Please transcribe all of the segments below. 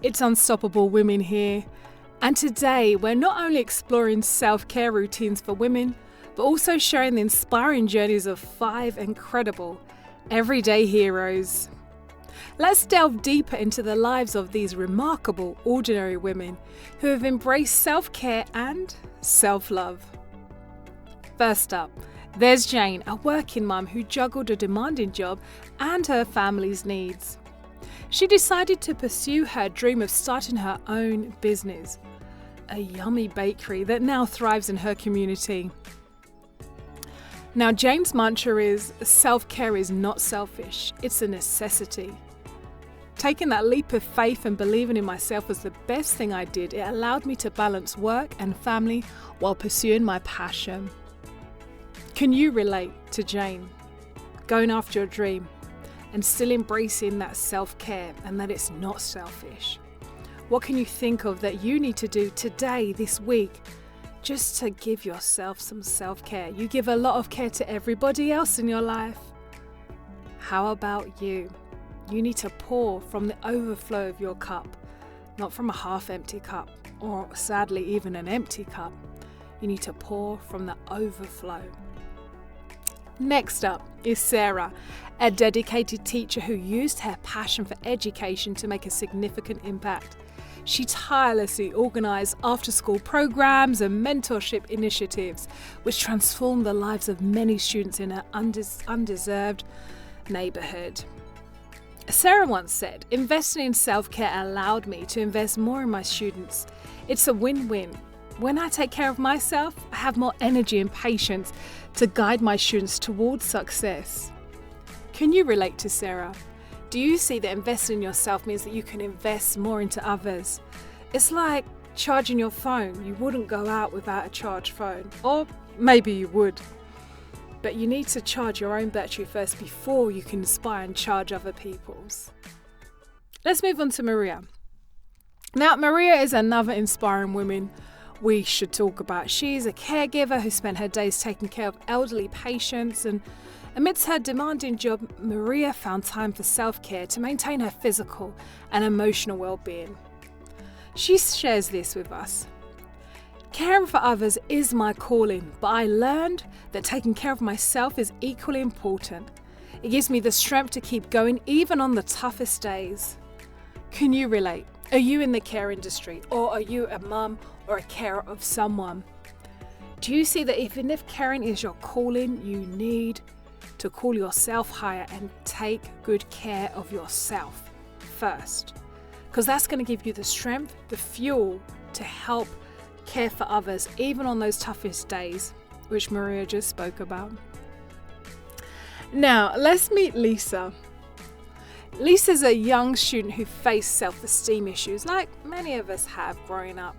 It's Unstoppable Women here, and today we're not only exploring self-care routines for women, but also sharing the inspiring journeys of 5 incredible everyday heroes. Let's delve deeper into the lives of these remarkable, ordinary women who have embraced self-care and self-love. First up, there's Jane, a working mum who juggled a demanding job and her family's needs. She decided to pursue her dream of starting her own business, a yummy bakery that now thrives in her community. Now, Jane's mantra is, self-care is not selfish, it's a necessity. Taking that leap of faith and believing in myself was the best thing I did. It allowed me to balance work and family while pursuing my passion. Can you relate to Jane? Going after your dream and still embracing that self-care and that it's not selfish. What can you think of that you need to do today, this week, just to give yourself some self-care? You give a lot of care to everybody else in your life. How about you? You need to pour from the overflow of your cup, not from a half-empty cup, or sadly even an empty cup. You need to pour from the overflow. Next up is Sarah, a dedicated teacher who used her passion for education to make a significant impact. She tirelessly organised after-school programs and mentorship initiatives, which transformed the lives of many students in her undeserved neighbourhood. Sarah once said, "Investing in self-care allowed me to invest more in my students. It's a win-win. When I take care of myself, I have more energy and patience to guide my students towards success." Can you relate to Sarah? Do you see that investing in yourself means that you can invest more into others? It's like charging your phone. You wouldn't go out without a charged phone, or maybe you would. But you need to charge your own battery first before you can inspire and charge other people's. Let's move on to Maria. Now, Maria is another inspiring woman we should talk about. She's a caregiver who spent her days taking care of elderly patients, and amidst her demanding job, Maria found time for self-care to maintain her physical and emotional well-being. She shares this with us. "Caring for others is my calling, but I learned that taking care of myself is equally important. It gives me the strength to keep going even on the toughest days." Can you relate? Are you in the care industry, or are you a mum or a carer of someone? Do you see that even if caring is your calling, you need to call yourself higher and take good care of yourself first? Because that's going to give you the strength, the fuel to help care for others, even on those toughest days, which Maria just spoke about. Now, let's meet Lisa. Lisa's a young student who faced self-esteem issues, like many of us have growing up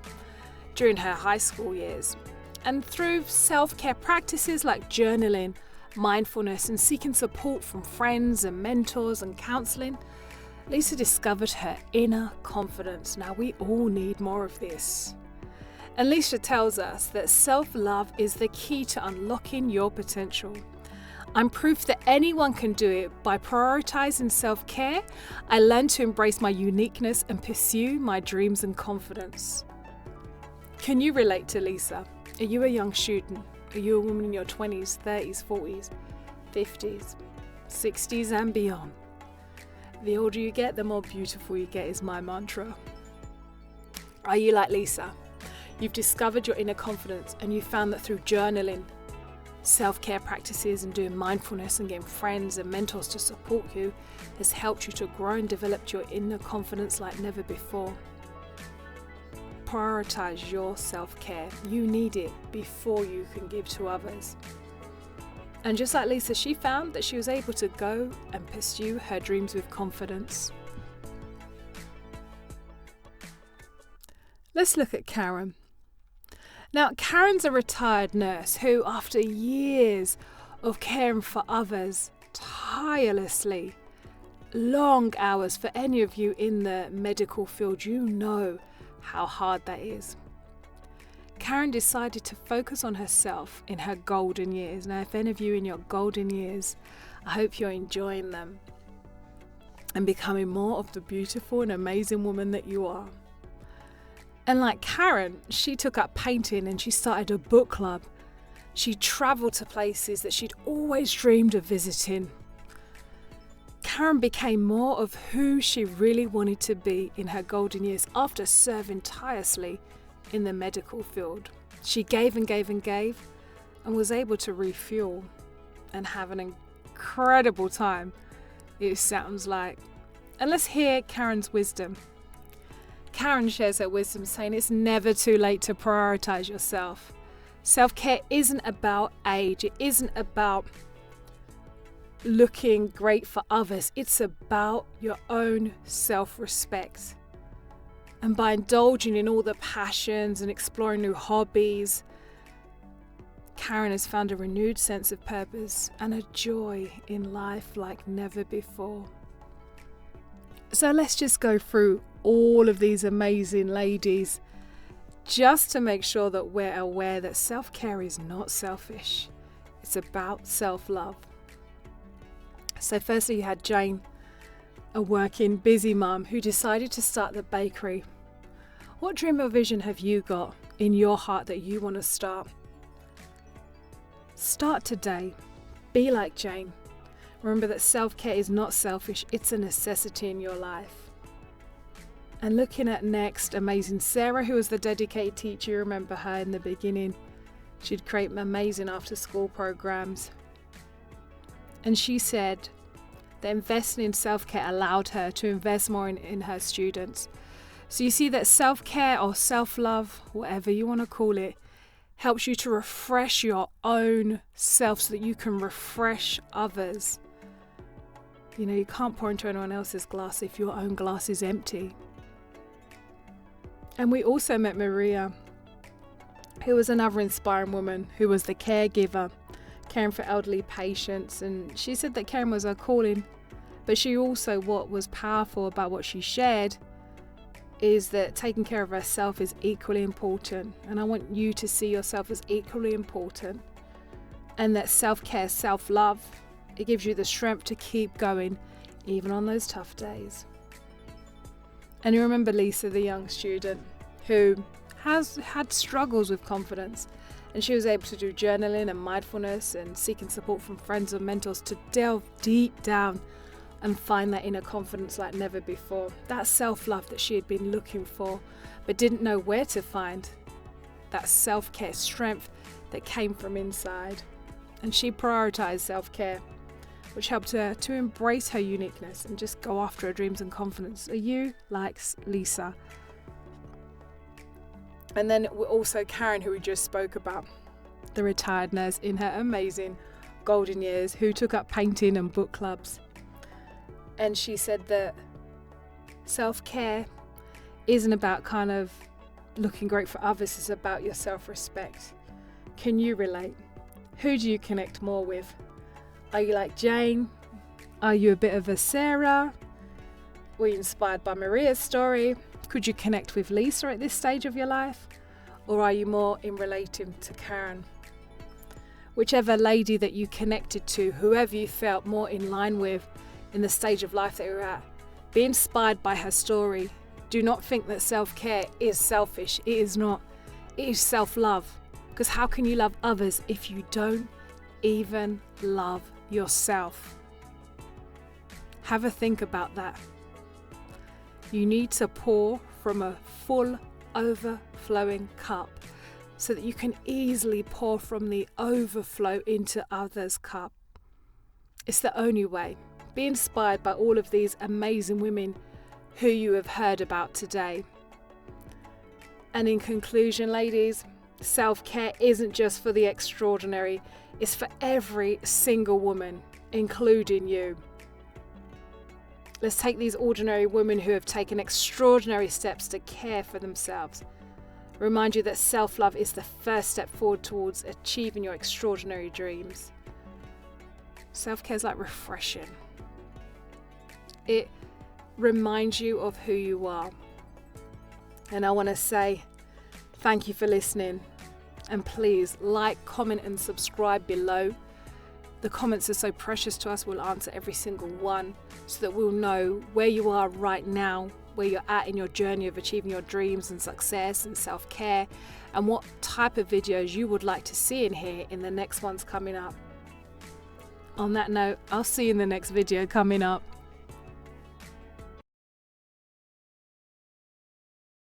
during her high school years. And through self-care practices like journaling, mindfulness, and seeking support from friends and mentors and counselling, Lisa discovered her inner confidence. Now, we all need more of this. And Lisa tells us that self-love is the key to unlocking your potential. "I'm proof that anyone can do it. By prioritizing self-care, I learned to embrace my uniqueness and pursue my dreams and confidence." Can you relate to Lisa? Are you a young student? Are you a woman in your 20s, 30s, 40s, 50s, 60s and beyond? The older you get, the more beautiful you get is my mantra. Are you like Lisa? You've discovered your inner confidence, and you found that through journaling, self-care practices, and doing mindfulness and getting friends and mentors to support you has helped you to grow and develop your inner confidence like never before. Prioritize your self-care. You need it before you can give to others. And just like Lisa, she found that she was able to go and pursue her dreams with confidence. Let's look at Karen. Now, Karen's a retired nurse who, after years of caring for others tirelessly, long hours, for any of you in the medical field, you know how hard that is. Karen decided to focus on herself in her golden years. Now, if any of you in your golden years, I hope you're enjoying them. and becoming more of the beautiful and amazing woman that you are. And like Karen, she took up painting and she started a book club. She travelled to places that she'd always dreamed of visiting. Karen became more of who she really wanted to be in her golden years after serving tirelessly in the medical field. She gave and gave and gave and was able to refuel and have an incredible time, it sounds like. And let's hear Karen's wisdom. Karen shares her wisdom saying it's never too late to prioritize yourself. Self-care isn't about age. It isn't about looking great for others. It's about your own self-respect. And by indulging in all the passions and exploring new hobbies, Karen has found a renewed sense of purpose and a joy in life like never before. So let's just go through all of these amazing ladies just to make sure that we're aware that self-care is not selfish. It's about self-love. So firstly, you had Jane, a working, busy mum who decided to start the bakery. What dream or vision have you got in your heart that you want to start? Start today. Be like Jane. Remember that self-care is not selfish, it's a necessity in your life. And looking at next, amazing Sarah, who was the dedicated teacher. You remember her in the beginning. She'd create amazing after-school programs. And she said that investing in self-care allowed her to invest more in her students. So you see that self-care or self-love, whatever you want to call it, helps you to refresh your own self so that you can refresh others. You know, you can't pour into anyone else's glass if your own glass is empty. And we also met Maria, who was another inspiring woman who was the caregiver, caring for elderly patients. And she said that caring was her calling, but she also, what was powerful about what she shared is that taking care of herself is equally important. And I want you to see yourself as equally important. And that self-care, self-love, it gives you the strength to keep going, even on those tough days. And you remember Lisa, the young student who has had struggles with confidence, and she was able to do journaling and mindfulness and seeking support from friends and mentors to delve deep down and find that inner confidence like never before. That self-love that she had been looking for but didn't know where to find. That self-care strength that came from inside. And she prioritized self-care, which helped her to embrace her uniqueness and just go after her dreams and confidence. Are you like Lisa? And then also Karen, who we just spoke about, the retired nurse in her amazing golden years who took up painting and book clubs. And she said that self-care isn't about kind of looking great for others, it's about your self-respect. Can you relate? Who do you connect more with? Are you like Jane? Are you a bit of a Sarah? Were you inspired by Maria's story? Could you connect with Lisa at this stage of your life? Or are you more in relating to Karen? Whichever lady that you connected to, whoever you felt more in line with in the stage of life that you're at, be inspired by her story. Do not think that self-care is selfish. It is not. It is self-love. Because how can you love others if you don't even love yourself? Have a think about that. You need to pour from a full overflowing cup so that you can easily pour from the overflow into others' cup. It's the only way. Be inspired by all of these amazing women who you have heard about today. And in conclusion, ladies, self-care isn't just for the extraordinary, it's for every single woman, including you. Let's take these ordinary women who have taken extraordinary steps to care for themselves. Remind you that self-love is the first step forward towards achieving your extraordinary dreams. Self-care is like refreshing. It reminds you of who you are. And I want to say thank you for listening. And please like, comment and subscribe below. The comments are so precious to us. We'll answer every single one so that we'll know where you are right now, where you're at in your journey of achieving your dreams and success and self-care, and what type of videos you would like to see in here in the next ones coming up. On that note, I'll see you in the next video coming up.